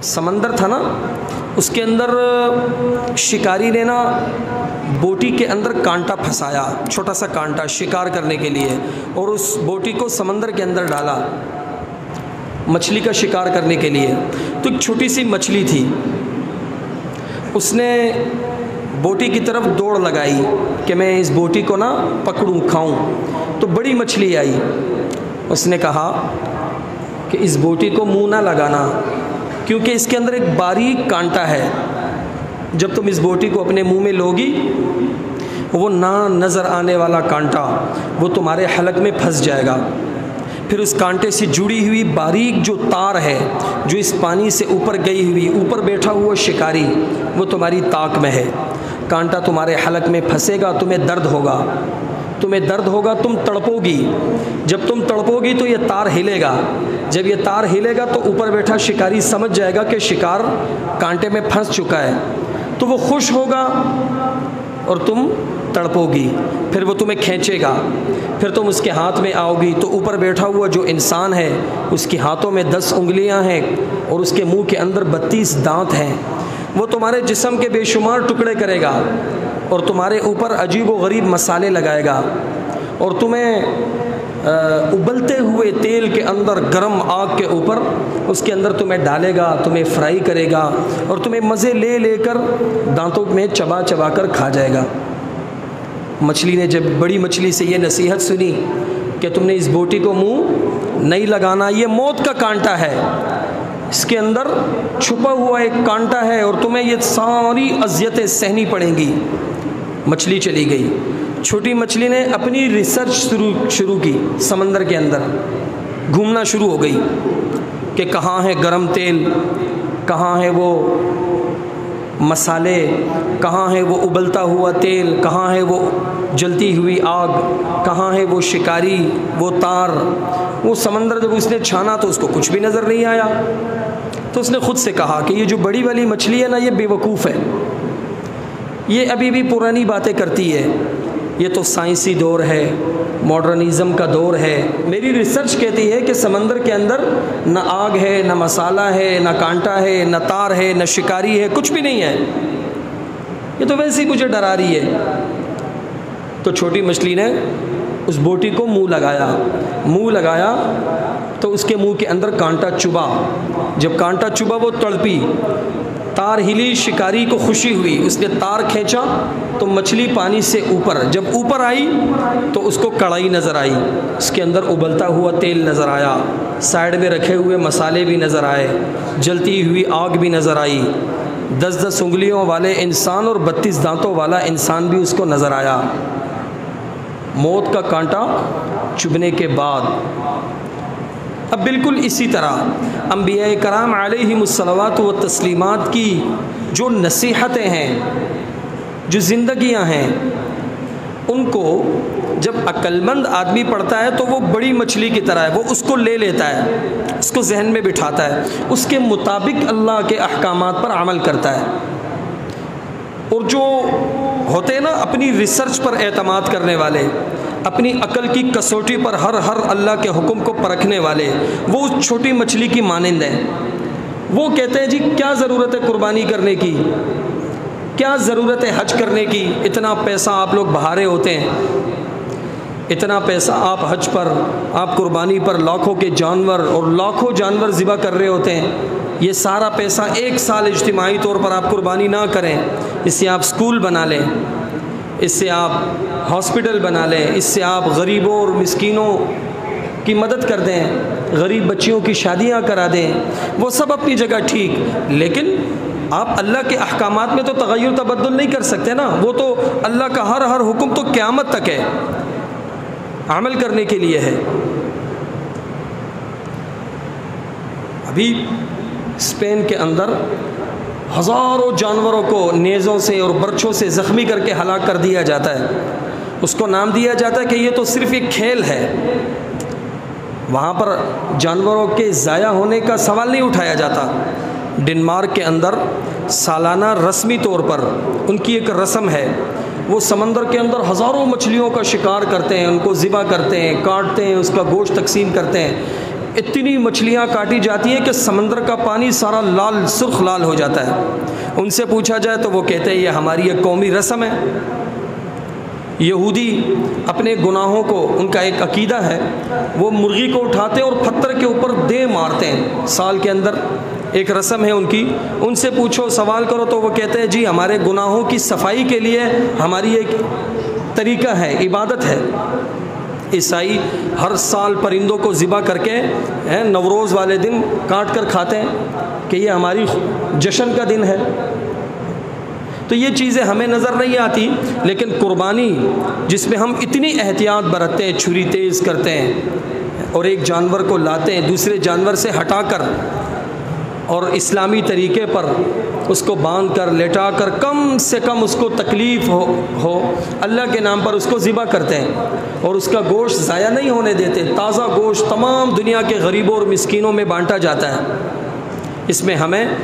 समंदर था ना, उसके अंदर शिकारी ने ना बोटी के अंदर कांटा फंसाया, छोटा सा कांटा शिकार करने के लिए, और उस बोटी को समंदर के अंदर डाला मछली का शिकार करने के लिए। तो एक छोटी सी मछली थी, उसने बोटी की तरफ दौड़ लगाई कि मैं इस बोटी को ना पकड़ूं, खाऊं। तो बड़ी मछली आई, उसने कहा कि इस बोटी को मुंह ना लगाना, क्योंकि इसके अंदर एक बारीक कांटा है, जब तुम इस बोटी को अपने मुंह में लोगी, वो ना नज़र आने वाला कांटा वो तुम्हारे हलक में फंस जाएगा। फिर उस कांटे से जुड़ी हुई बारीक जो तार है, जो इस पानी से ऊपर गई हुई, ऊपर बैठा हुआ शिकारी, वो तुम्हारी ताक में है। कांटा तुम्हारे हलक में फंसेगा, तुम्हें दर्द होगा, तुम्हें दर्द होगा, तुम तड़पोगी। जब तुम तड़पोगी तो ये तार हिलेगा, जब ये तार हिलेगा तो ऊपर बैठा शिकारी समझ जाएगा कि शिकार कांटे में फंस चुका है, तो वो खुश होगा और तुम तड़पोगी। फिर वो तुम्हें खींचेगा, फिर तुम उसके हाथ में आओगी तो ऊपर बैठा हुआ जो इंसान है उसके हाथों में 10 उंगलियां हैं और उसके मुंह के अंदर 32 दांत हैं। वो तुम्हारे जिस्म के बेशुमार टुकड़े करेगा और तुम्हारे ऊपर अजीब व गरीब मसाले लगाएगा और तुम्हें उबलते हुए तेल के अंदर गरम आग के ऊपर उसके अंदर तुम्हें डालेगा, तुम्हें फ्राई करेगा और तुम्हें मज़े ले लेकर दांतों में चबा चबा कर खा जाएगा। मछली ने जब बड़ी मछली से ये नसीहत सुनी कि तुमने इस बोटी को मुंह नहीं लगाना, ये मौत का कांटा है, इसके अंदर छुपा हुआ एक कांटा है और तुम्हें ये सारी अज़ियतें सहनी पड़ेंगी। मछली चली गई। छोटी मछली ने अपनी रिसर्च शुरू की, समंदर के अंदर घूमना शुरू हो गई कि कहाँ है गरम तेल, कहाँ है वो मसाले, कहाँ है वो उबलता हुआ तेल, कहाँ है वो जलती हुई आग, कहाँ है वो शिकारी, वो तार। वो समंदर जब उसने छाना तो उसको कुछ भी नज़र नहीं आया। तो उसने ख़ुद से कहा कि ये जो बड़ी वाली मछली है ना, ये बेवकूफ़ है, ये अभी भी पुरानी बातें करती है, ये तो साइंसी दौर है, मॉडर्निज़म का दौर है। मेरी रिसर्च कहती है कि समंदर के अंदर न आग है, न मसाला है, न कांटा है, न तार है, न शिकारी है, कुछ भी नहीं है, ये तो वैसे ही मुझे डरा रही है। तो छोटी मछली ने उस बोटी को मुंह लगाया तो उसके मुंह के अंदर कांटा चुभा। जब कांटा चुभा वो तड़पी, तार हिली, शिकारी को खुशी हुई, उसने तार खींचा तो मछली पानी से ऊपर, जब ऊपर आई तो उसको कढ़ाई नज़र आई, उसके अंदर उबलता हुआ तेल नज़र आया, साइड में रखे हुए मसाले भी नज़र आए, जलती हुई आग भी नज़र आई, 10-10 उंगलियों वाले इंसान और 32 दांतों वाला इंसान भी उसको नज़र आया। मौत का कांटा चुभने के बाद अब बिल्कुल इसी तरह अंबिया कराम अलैहिमुस्सलावात व तस्लीमात की जो नसीहतें हैं, जो ज़िंदगियां हैं, उनको जब अक्लमंद आदमी पढ़ता है तो वो बड़ी मछली की तरह है, वो उसको ले लेता है, उसको जहन में बिठाता है, उसके मुताबिक अल्लाह के अहकामात पर अमल करता है। और जो होते हैं ना अपनी रिसर्च पर एतमाद करने वाले, अपनी अकल की कसौटी पर हर अल्लाह के हुक्म को परखने वाले, वो उस छोटी मछली की मानिंद हैं। वो कहते हैं जी क्या ज़रूरत है कुर्बानी करने की, क्या ज़रूरत है हज करने की, इतना पैसा आप लोग बहारे होते हैं, इतना पैसा आप हज पर, आप कुर्बानी पर लाखों के जानवर और लाखों जानवर ज़िबा कर रहे होते हैं, ये सारा पैसा एक साल इज्तिमाई तौर पर आप कुर्बानी ना करें, इससे आप स्कूल बना लें, इससे आप हॉस्पिटल बना लें, इससे आप गरीबों और मिस्कीनों की मदद कर दें, गरीब बच्चियों की शादियां करा दें, वो सब अपनी जगह ठीक, लेकिन आप अल्लाह के अहकामात में तो तगय्युर तबद्दुल नहीं कर सकते ना। वो तो अल्लाह का हर हुक्म तो क़यामत तक है, अमल करने के लिए है। अभी स्पेन के अंदर हज़ारों जानवरों को नेज़ों से और बर्छों से ज़ख्मी करके हलाक कर दिया जाता है। उसको नाम दिया जाता है कि ये तो सिर्फ़ एक खेल है। वहाँ पर जानवरों के ज़ाया होने का सवाल नहीं उठाया जाता। डेनमार्क के अंदर सालाना रस्मी तौर पर उनकी एक रस्म है, वो समंदर के अंदर हज़ारों मछलियों का शिकार करते हैं, उनको ज़िबा करते हैं, काटते हैं, उसका गोश्त तकसीम करते हैं। इतनी मछलियाँ काटी जाती हैं कि समंदर का पानी सारा लाल, सुर्ख लाल हो जाता है। उनसे पूछा जाए तो वो कहते हैं ये हमारी एक कौमी रस्म है। यहूदी अपने गुनाहों को, उनका एक अकीदा है, वो मुर्गी को उठाते हैं और पत्थर के ऊपर दे मारते हैं साल के अंदर, एक रस्म है उनकी। उनसे पूछो, सवाल करो तो वो कहते हैं जी हमारे गुनाहों की सफाई के लिए हमारी एक तरीका है, इबादत है। ईसाई हर साल परिंदों को ज़िबा करके नवरोज़ वाले दिन काट कर खाते हैं कि ये हमारी जश्न का दिन है। तो ये चीज़ें हमें नज़र नहीं आती, लेकिन कुर्बानी जिसमें हम इतनी एहतियात बरतते हैं, छुरी तेज़ करते हैं और एक जानवर को लाते हैं दूसरे जानवर से हटाकर और इस्लामी तरीके पर उसको बांध कर लेटा कर कम से कम उसको तकलीफ़ हो अल्लाह के नाम पर उसको ज़िबा करते हैं और उसका गोश्त ज़ाया नहीं होने देते। ताज़ा गोश्त तमाम दुनिया के गरीबों और मिस्कीनों में बांटा जाता है। इसमें हमें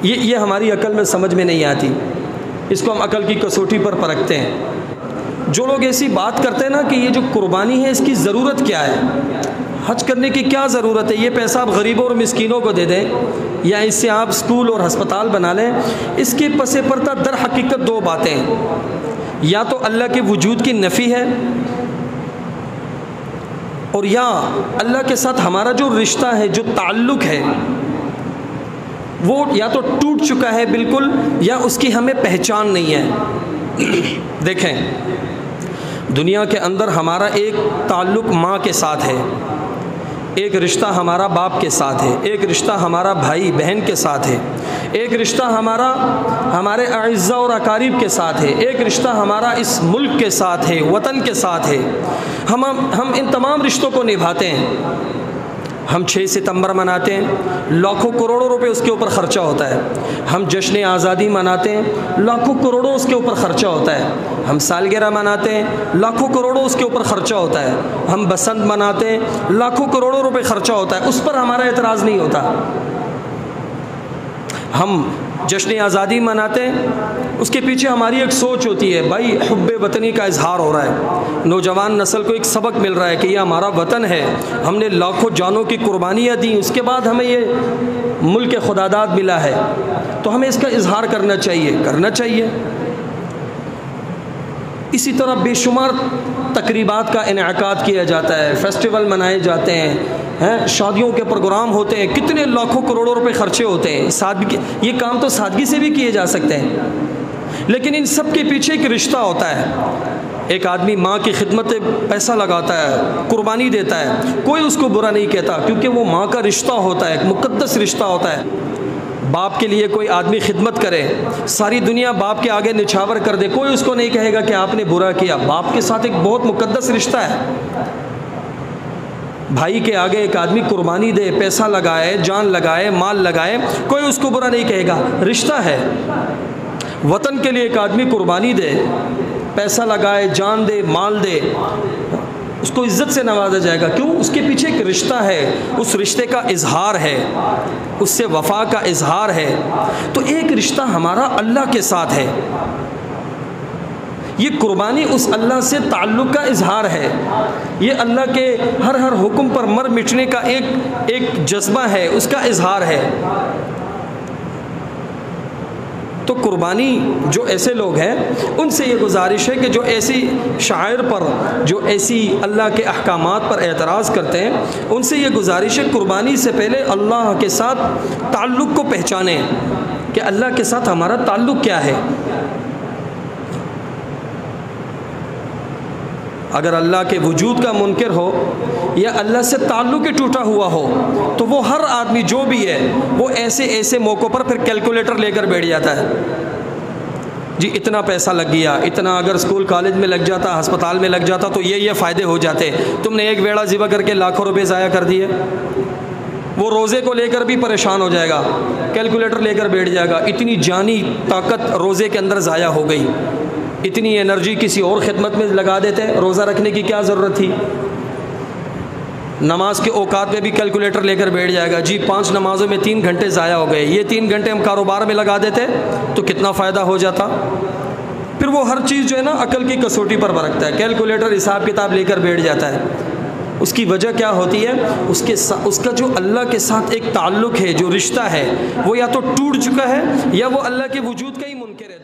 ये हमारी अकल में समझ में नहीं आती, इसको हम अकल की कसौटी पर परखते हैं। जो लोग ऐसी बात करते हैं ना कि ये जो कुर्बानी है इसकी ज़रूरत क्या है, हज करने की क्या ज़रूरत है, ये पैसा आप गरीबों और मिस्कीनों को दे दें या इससे आप स्कूल और अस्पताल बना लें, इसके पसे परता दर हकीकत दो बातें हैं। या तो अल्लाह के वजूद की नफ़ी है और या अल्लाह के साथ हमारा जो रिश्ता है, जो ताल्लुक़ है, वो या तो टूट चुका है बिल्कुल या उसकी हमें पहचान नहीं है। देखें, दुनिया के अंदर हमारा एक ताल्लुक़ माँ के साथ है, एक रिश्ता हमारा बाप के साथ है, एक रिश्ता हमारा भाई बहन के साथ है, एक रिश्ता हमारा हमारे अइज़्ज़ा और अकारीब के साथ है, एक रिश्ता हमारा इस मुल्क के साथ है, वतन के साथ है। हम इन तमाम रिश्तों को निभाते हैं। हम 6 सितंबर मनाते हैं, लाखों करोड़ों रुपए उसके ऊपर ख़र्चा होता है। हम जश्न आज़ादी मनाते हैं, लाखों करोड़ों उसके ऊपर ख़र्चा होता है। हम सालगिरह मनाते हैं, लाखों करोड़ों उसके ऊपर ख़र्चा होता है। हम बसंत मनाते हैं, लाखों करोड़ों रुपए ख़र्चा होता है, उस पर हमारा एतराज़ नहीं होता। हम जश्न आज़ादी मनाते हैं, उसके पीछे हमारी एक सोच होती है, भाई हुब्बे वतनी का इजहार हो रहा है, नौजवान नस्ल को एक सबक मिल रहा है कि ये हमारा वतन है, हमने लाखों जानों की कुर्बानियाँ दी, उसके बाद हमें ये मुल्क खुदादाद मिला है, तो हमें इसका इजहार करना चाहिए। इसी तरह बेशुमार तकरीबात का इनेकाद किया जाता है, फेस्टिवल मनाए जाते हैं, शादियों के प्रोग्राम होते हैं, कितने लाखों करोड़ों रुपए खर्चे होते हैं। सादगी, ये काम तो सादगी से भी किए जा सकते हैं, लेकिन इन सब के पीछे एक रिश्ता होता है। एक आदमी माँ की खिदमत में पैसा लगाता है, कुर्बानी देता है, कोई उसको बुरा नहीं कहता, क्योंकि वो माँ का रिश्ता होता है, एक मुक़द्दस रिश्ता होता है। बाप के लिए कोई आदमी खिदमत करे, सारी दुनिया बाप के आगे निछावर कर दे, कोई उसको नहीं कहेगा कि आपने बुरा किया। बाप के साथ एक बहुत मुक़द्दस रिश्ता है। भाई के आगे एक आदमी कुर्बानी दे, पैसा लगाए, जान लगाए, माल लगाए, कोई उसको बुरा नहीं कहेगा, रिश्ता है। वतन के लिए एक आदमी कुर्बानी दे, पैसा लगाए, जान दे, माल दे, उसको इज़्ज़त से नवाजा जाएगा। क्यों? उसके पीछे एक रिश्ता है, उस रिश्ते का इजहार है, उससे वफा का इजहार है। तो एक रिश्ता हमारा अल्लाह के साथ है, ये कुर्बानी उस अल्लाह से ताल्लुक़ का इजहार है, ये अल्लाह के हर हुक्म पर मर मिटने का एक जज्बा है, उसका इजहार है। तो कुर्बानी जो ऐसे लोग हैं उनसे ये गुजारिश है कि जो ऐसी शायर पर, जो ऐसी अल्लाह के अहकामात पर एतराज़ करते हैं, उनसे ये गुजारिश है कुर्बानी से पहले अल्लाह के साथ ताल्लुक़ को पहचानें कि अल्लाह के साथ हमारा ताल्लुक़ क्या है। अगर अल्लाह के वजूद का मुनकिर हो या अल्लाह से ताल्लुक़ टूटा हुआ हो, तो वो हर आदमी जो भी है वो ऐसे मौक़ों पर फिर कैलकुलेटर लेकर बैठ जाता है। जी इतना पैसा लग गया, इतना अगर स्कूल कॉलेज में लग जाता, अस्पताल में लग जाता, तो ये फ़ायदे हो जाते। तुमने एक वेड़ा ज़िबा करके लाखों रुपए ज़ाया कर दिए। वो रोज़े को लेकर भी परेशान हो जाएगा, कैलकुलेटर लेकर बैठ जाएगा, इतनी जानी ताकत रोज़े के अंदर ज़ाया हो गई, इतनी एनर्जी किसी और खिदमत में लगा देते, रोज़ा रखने की क्या ज़रूरत थी। नमाज के औकात में भी कैलकुलेटर लेकर बैठ जाएगा, जी 5 नमाज़ों में 3 घंटे ज़ाया हो गए, ये 3 घंटे हम कारोबार में लगा देते तो कितना फ़ायदा हो जाता। फिर वो हर चीज़ जो है ना अकल की कसौटी पर बरतता है, कैलकुलेटर हिसाब किताब लेकर बैठ जाता है। उसकी वजह क्या होती है? उसका जो अल्लाह के साथ एक ताल्लुक़ है, जो रिश्ता है, वो या तो टूट चुका है या वो अल्लाह के वजूद का ही मुनकिर है।